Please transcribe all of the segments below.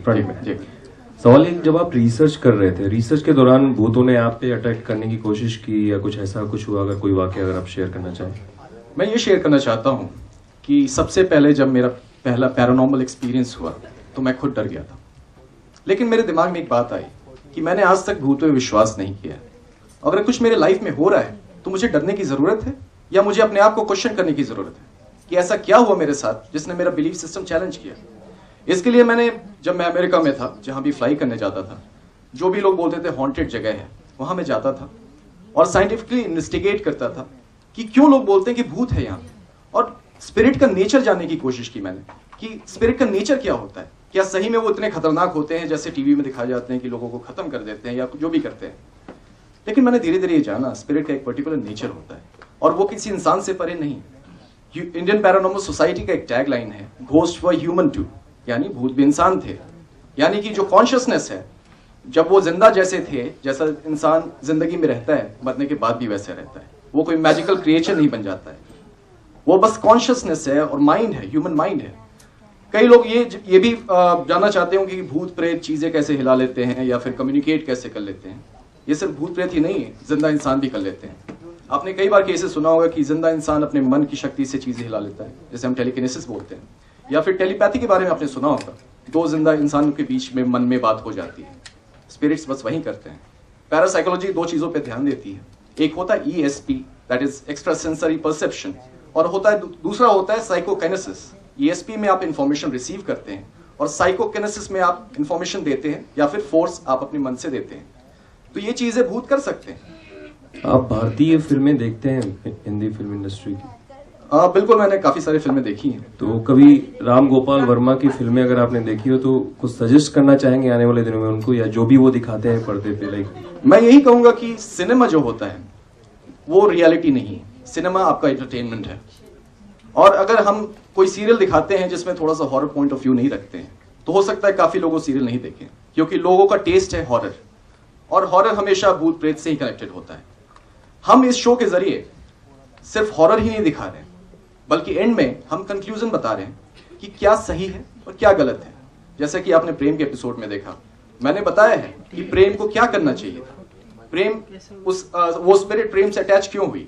प्रदीप में जी। सवाल एक, जब आप रिसर्च कर रहे थे, रिसर्च के दौरान भूतों ने आप पे अटैक करने की कोशिश की या कुछ ऐसा कुछ हुआ, अगर कोई वाकया अगर आप शेयर करना चाहें? मैं ये शेयर करना चाहता हूँ कि सबसे पहले जब मेरा पहला पैरानॉर्मल एक्सपीरियंस हुआ तो मैं खुद डर गया था, लेकिन मेरे दिमाग में एक बात आई कि मैंने आज तक भूतों पे विश्वास नहीं किया। अगर कुछ मेरे लाइफ में हो रहा है तो मुझे डरने की जरूरत है या मुझे अपने आप को क्वेश्चन करने की जरूरत है कि ऐसा क्या हुआ मेरे साथ जिसने मेरा बिलीफ सिस्टम चैलेंज किया। इसके लिए मैंने, जब मैं अमेरिका में था, जहां भी फ्लाई करने जाता था, जो भी लोग बोलते थे हॉन्टेड जगह है, वहां मैं जाता था और साइंटिफिकली इन्वेस्टिगेट करता था कि क्यों लोग बोलते हैं कि भूत है यहाँ, और स्पिरिट का नेचर जानने की कोशिश की मैंने कि स्पिरिट का नेचर क्या होता है, क्या सही में वो इतने खतरनाक होते हैं जैसे टीवी में दिखाए जाते हैं कि लोगों को खत्म कर देते हैं या जो भी करते हैं। लेकिन मैंने धीरे धीरे ये जाना स्पिरिट का एक पर्टिकुलर नेचर होता है और वो किसी इंसान से परे नहीं। इंडियन पैरानॉर्मल सोसाइटी का एक टैग लाइन है, घोस्ट वर ह्यूमन टू, यानी भूत भी इंसान थे। यानी कि जो कॉन्शियसनेस है, जब वो जिंदा जैसे थे, जैसा इंसान जिंदगी में रहता है मरने के बाद भी वैसे रहता है, वो कोई मैजिकल क्रिएचर नहीं बन जाता है, वो बस कॉन्शियसनेस है और माइंड है, ह्यूमन माइंड है। कई लोग ये भी जानना चाहते होंगे कि भूत प्रेत चीजें कैसे हिला लेते हैं या फिर कम्युनिकेट कैसे कर लेते हैं। ये सिर्फ भूत प्रेत ही नहीं है, जिंदा इंसान भी कर लेते हैं। आपने कई बार केसेस सुना होगा कि जिंदा इंसान अपने मन की शक्ति से चीजें हिला लेता है, जैसे हम टेलीकिनेसिस बोलते हैं, या फिर टेलीपैथी के बारे में आपने सुना होगा, दो जिंदा इंसानों के बीच में मन में बात हो जाती है। स्पिरिट्स बस वही करते हैं। पैरासाइकोलॉजी दो चीजों पे ध्यान देती है, एक होता है ESP, that is extra sensory perception, और दूसरा होता है साइकोकाइनेसिस। ESP में आप इंफॉर्मेशन रिसीव करते हैं और साइकोकाइनेसिस में आप इंफॉर्मेशन देते हैं या फिर फोर्स आप अपने मन से देते हैं। तो ये चीजें भूत कर सकते हैं। आप भारतीय फिल्में देखते हैं, हिंदी फिल्म इंडस्ट्री की? बिल्कुल, मैंने काफी सारी फिल्में देखी हैं। तो कभी राम गोपाल वर्मा की फिल्में अगर आपने देखी हो तो कुछ सजेस्ट करना चाहेंगे आने वाले दिनों में उनको, या जो भी वो दिखाते हैं पर्दे पे? लाइक मैं यही कहूंगा कि सिनेमा जो होता है वो रियलिटी नहीं है, सिनेमा आपका एंटरटेनमेंट है। और अगर हम कोई सीरियल दिखाते हैं जिसमें थोड़ा सा हॉरर पॉइंट ऑफ व्यू नहीं रखते हैं, तो हो सकता है काफी लोगों सीरियल नहीं देखें, क्योंकि लोगों का टेस्ट है हॉरर, और हॉरर हमेशा भूत प्रेत से ही कनेक्टेड होता है। हम इस शो के जरिए सिर्फ हॉरर ही नहीं दिखा रहे, बल्कि एंड में हम कंक्लूजन बता रहे हैं कि क्या सही है और क्या गलत है। जैसे कि आपने प्रेम के एपिसोड में देखा, मैंने बताया है कि प्रेम को क्या करना चाहिए था, प्रेम वो स्पिरिट प्रेम से अटैच क्यों हुई।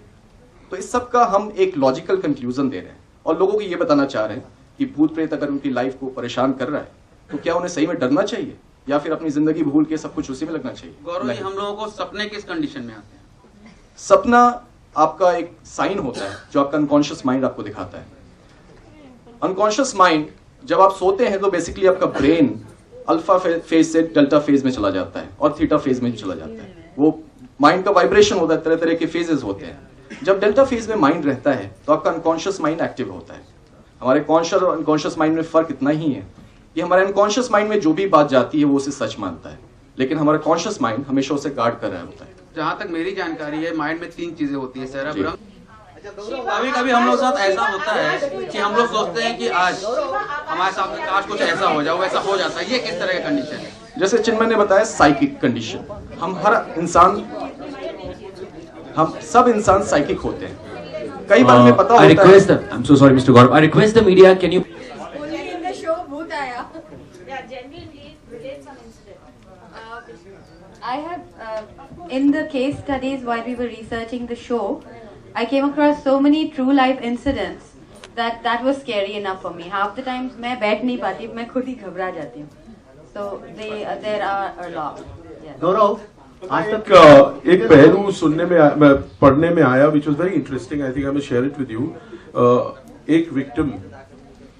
तो इस सब का हम एक लॉजिकल कंक्लूजन दे रहे हैं और लोगों को ये बताना चाह रहे हैं कि भूत प्रेत अगर उनकी लाइफ को परेशान कर रहा है तो क्या उन्हें सही में डरना चाहिए या फिर अपनी जिंदगी भूल के सब कुछ उसी में लगना चाहिए। गौरव जी, हम लोगों को सपने किस कंडीशन में आते हैं? सपना आपका एक साइन होता है जो आपका अनकॉन्शियस माइंड आपको दिखाता है। अनकॉन्शियस माइंड, जब आप सोते हैं तो बेसिकली आपका ब्रेन अल्फा फेज से डेल्टा फेज में चला जाता है और थीटा फेज में चला जाता है। वो माइंड का वाइब्रेशन होता है, तरह तरह के फेजेस होते हैं। जब डेल्टा फेज में माइंड रहता है तो आपका अनकॉन्शियस माइंड एक्टिव होता है। हमारे कॉन्शियस और अनकॉन्शियस माइंड में फर्क इतना ही है कि हमारे अनकॉन्शियस माइंड में जो भी बात जाती है वो उसे सच मानता है, लेकिन हमारा कॉन्शियस माइंड हमेशा उसे गार्ड कर रहा होता है। जहाँ तक मेरी जानकारी है, माइंड में 3 चीजें होती है, सेरेब्रम। कभी कभी हम लोग साथ ऐसा होता है कि हम लोग सोचते हैं कि आज हमारे साथ काश कुछ ऐसा हो जाए, वैसा हो जाता है। ये किस तरह का कंडीशन है? जैसे चिन्मय ने बताया, साइकिक कंडीशन। हम सब इंसान साइकिक होते हैं। कई बार हमें पता होता है। I'm so sorry, Mr. Gaurav. I request the media, can you? Only in the show, भूत आया. Yeah, genuinely relate some incident. I have, in the case studies while we were researching the show, I came across so many true life incidents that was scary enough for me. Half the times मैं बैठ नहीं पाती, मैं खुद ही घबरा जाती हूँ. So there are a lot. Yeah. गौरव, आज तक एक पहलू सुनने में पढ़ने में आया which was very interesting, I think I will share it with you. एक विक्टिम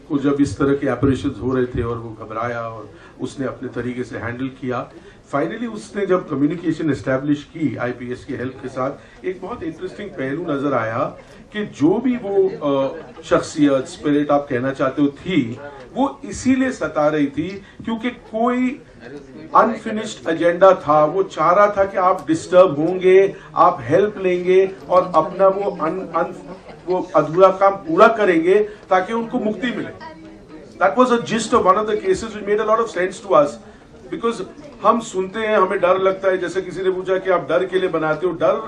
को जब इस तरह के ऑपरेशंस हो रहे थे और वो घबराया और उसने अपने तरीके से हैंडल किया, फाइनली उसने जब कम्युनिकेशन एस्टैब्लिश की IPS की हेल्प के साथ, एक बहुत इंटरेस्टिंग पहलू नजर आया कि जो भी वो शख्सियत स्पिरिट आप कहना चाहते हो थी, वो इसीलिए सता रही थी क्योंकि कोई अनफिनिश्ड एजेंडा था। वो चाह रहा था कि आप डिस्टर्ब होंगे, आप हेल्प लेंगे और अपना वो अधूरा काम पूरा करेंगे ताकि उनको मुक्ति मिले। That was a gist of one of the cases which made a lot of sense to us, because हम सुनते हैं, हमें डर लगता है। जैसे किसी ने पूछा कि आप डर के लिए बनाते हो, डर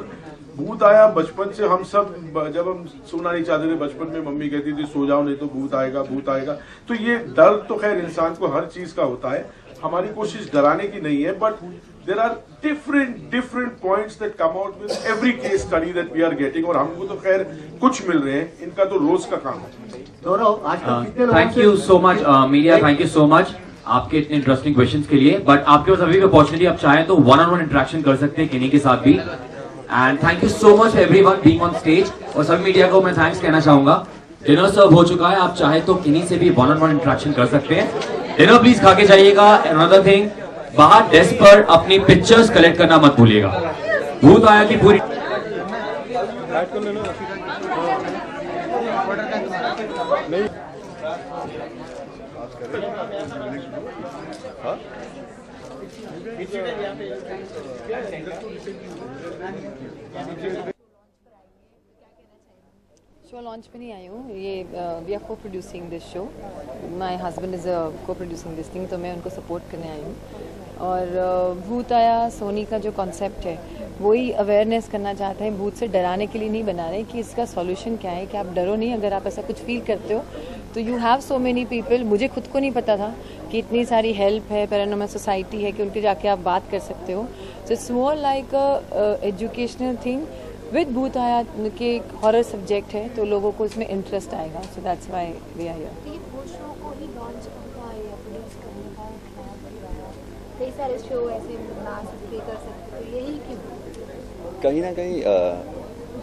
भूत आया बचपन से हम सब, जब हम सोना नहीं चाहते थे बचपन में मम्मी कहती थी सो जाओ नहीं तो भूत आएगा भूत आएगा। तो ये डर तो खैर इंसान को हर चीज का होता है, हमारी कोशिश डराने की नहीं है, but there are different points that come out with every case study that we are getting, और हमको तो खैर कुछ मिल रहे हैं, इनका तो रोज का काम है। Thank you so much media, thank you so much आपके इतने इंटरेस्टिंग क्वेश्चंस के लिए। बट आपके पास अभी भी अपॉर्चुनिटी, आप चाहें तो 1-on-1 इंटरेक्शन कर सकते हैं किन्हीं के साथ भी। And thank you so much everyone being on stage, और सभी मीडिया को मैं थैंक्स कहना चाहूंगा। डिनर सर्व हो चुका है, आप चाहे तो किन्हीं से भी 1-on-1 इंटरेक्शन कर सकते हैं। डिनर प्लीज खा के जाइएगा। अनदर थिंग, बाहर डेस्क पर अपनी पिक्चर्स कलेक्ट करना मत भूलिएगा। भूत आया की पूरी शो लॉन्च पे नहीं आई हूँ, ये वी आर को producing this show, my husband is को प्रोड्यूसिंग दिस थिंग, तो मैं उनको सपोर्ट करने आई हूँ। और भूत आया सोनी का जो कॉन्सेप्ट है वही अवेयरनेस करना चाहते हैं, भूत से डराने के लिए नहीं बना रहे कि इसका सॉल्यूशन क्या है, कि आप डरो नहीं। अगर आप ऐसा कुछ फील करते हो तो you have so many people, मुझे खुद को नहीं पता था कि इतनी सारी हेल्प है, पैरानॉर्मल सोसाइटी है कि उनके जाके आप बात कर सकते हो। So it's more like a educational thing with भूत आया के एक हॉरर सब्जेक्ट है, तो लोगों को इसमें इंटरेस्ट आएगा। So that's why we are here. ये भूत शो को ही लॉन्च करना है या प्रोड्यूस करने का कई सारे शो ऐसे बना सकते कर सकते, तो यही क्यों? कहीं ना कहीं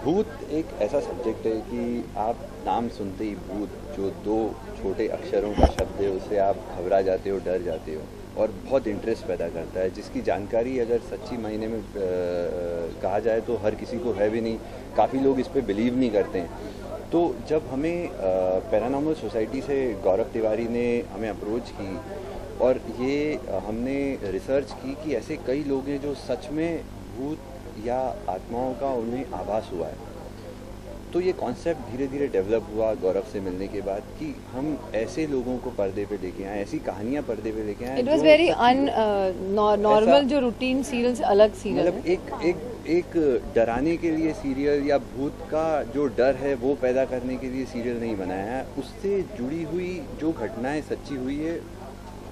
भूत एक ऐसा सब्जेक्ट है कि आप नाम सुनते ही भूत, जो 2 छोटे अक्षरों का शब्द है, उससे आप घबरा जाते हो, डर जाते हो, और बहुत इंटरेस्ट पैदा करता है, जिसकी जानकारी अगर सच्ची मायने में कहा जाए तो हर किसी को है भी नहीं। काफ़ी लोग इस पर बिलीव नहीं करते हैं। तो जब हमें पैरानॉर्मल सोसाइटी से गौरव तिवारी ने हमें अप्रोच की, और ये हमने रिसर्च की कि ऐसे कई लोग हैं जो सच में भूत या आत्माओं का उन्हें आभास हुआ है, तो ये कॉन्सेप्ट धीरे धीरे डेवलप हुआ गौरव से मिलने के बाद कि हम ऐसे लोगों को पर्दे पे लेके आए, ऐसी कहानियां पर्दे पे लेके आए। इट वाज वेरी नॉर्मल, जो रूटीन सीरियल से अलग सीरियल, मतलब एक डराने के लिए सीरियल या भूत का जो डर है वो पैदा करने के लिए सीरियल नहीं बनाया है। उससे जुड़ी हुई जो घटनाएं सच्ची हुई है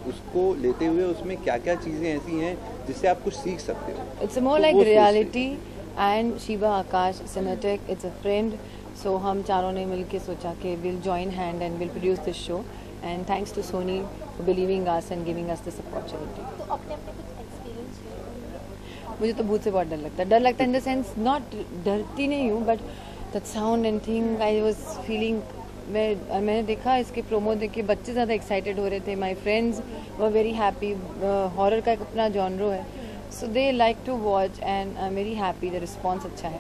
उसको लेते हुए उसमें क्या क्या चीज़ें ऐसी हैं जिससे आप कुछ सीख सकते हो। It's more like reality and Shiva Akash Cinetech, it's a friend. So हम चारों ने मिलके सोचा कि will join hand and will produce this show, and thanks to Sony for believing us and giving us this opportunity. तो अपने अपने कुछ एक्सपीरियंस है? मुझे तो भूत से बहुत डर लगता है। डर लगता है इन द सेंस, नॉट डरती नहीं हूँ, but that sound and thing I was feeling. मैंने देखा इसके प्रोमो देख के बच्चे ज़्यादा एक्साइटेड हो रहे थे, my friends were very happy. Horror का एक अपना जॉनरो है, so they like to watch and I am very happy, the response अच्छा है।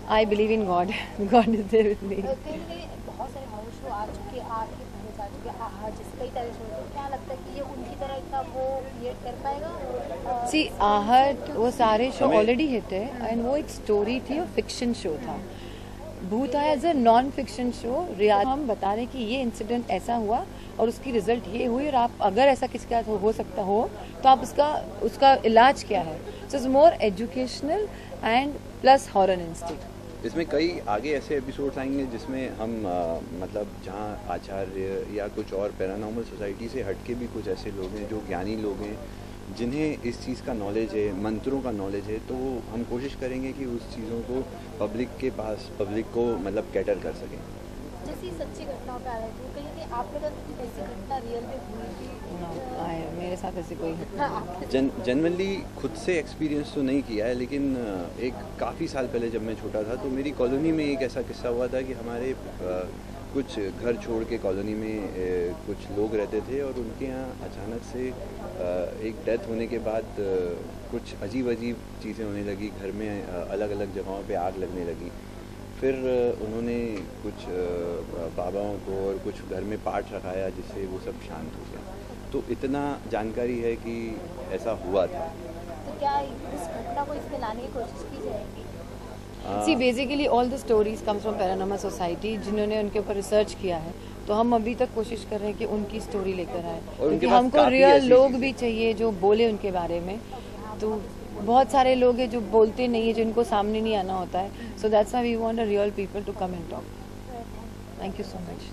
I believe in God, God is there with me. बहुत सारे हॉरर शो आ चुके, आके पहले आ चुके, जिस कई तरह शो, तो क्या लगता है कि ये उनकी तरह का वो क्रिएट कर पाएगा? सी आहट वो सारे शो ऑलरेडी हिट है, एंड वो एक स्टोरी थी और फिक्शन शो था। भूत आया as a non fiction show, real हम बता रहे हैं कि ये इंसिडेंट ऐसा हुआ और उसकी रिजल्ट ये हुई, और आप अगर ऐसा किसी के साथ हो सकता हो तो आप उसका इलाज क्या है। So it's more educational and plus horror instinct. इसमें कई आगे ऐसे एपिसोड्स आएंगे जिसमें हम मतलब जहाँ आचार्य या कुछ और पैरानॉर्मल सोसाइटी से हटके भी कुछ ऐसे लोग हैं जो ज्ञानी लोग हैं, जिन्हें इस चीज़ का नॉलेज है, मंत्रों का नॉलेज है, तो हम कोशिश करेंगे कि उस चीज़ों को पब्लिक के पास, पब्लिक को मतलब कैटर कर सकें। जैसी सच्ची घटनाओं पे आ रहे थे, कहीं आपके साथ ऐसी घटना रियल में हुई थी? मेरे साथ ऐसी कोई घटना जनरली खुद से एक्सपीरियंस तो नहीं किया है, लेकिन एक काफ़ी साल पहले जब मैं छोटा था तो मेरी कॉलोनी में एक ऐसा किस्सा हुआ था कि हमारे कुछ घर छोड़ के कॉलोनी में कुछ लोग रहते थे, और उनके यहाँ अचानक से एक डेथ होने के बाद कुछ अजीब चीज़ें होने लगी, घर में अलग अलग जगहों पे आग लगने लगी। फिर उन्होंने कुछ बाबाओं को और कुछ घर में पाठ रखाया जिससे वो सब शांत हो गया। तो इतना जानकारी है कि ऐसा हुआ था। तो क्या इस घटना को इसमें लाने की कोशिश की जाएगी? See basically all the stories comes from paranormal society, जिन्होंने उनके ऊपर रिसर्च किया है, तो हम अभी तक कोशिश कर रहे हैं कि उनकी स्टोरी लेकर आए, क्योंकि हमको रियल लोग भी चाहिए जो बोले उनके बारे में। तो बहुत सारे लोग हैं जो बोलते नहीं है, जिनको सामने नहीं आना होता है. So that's why we want a real people to come and talk. Thank you so much.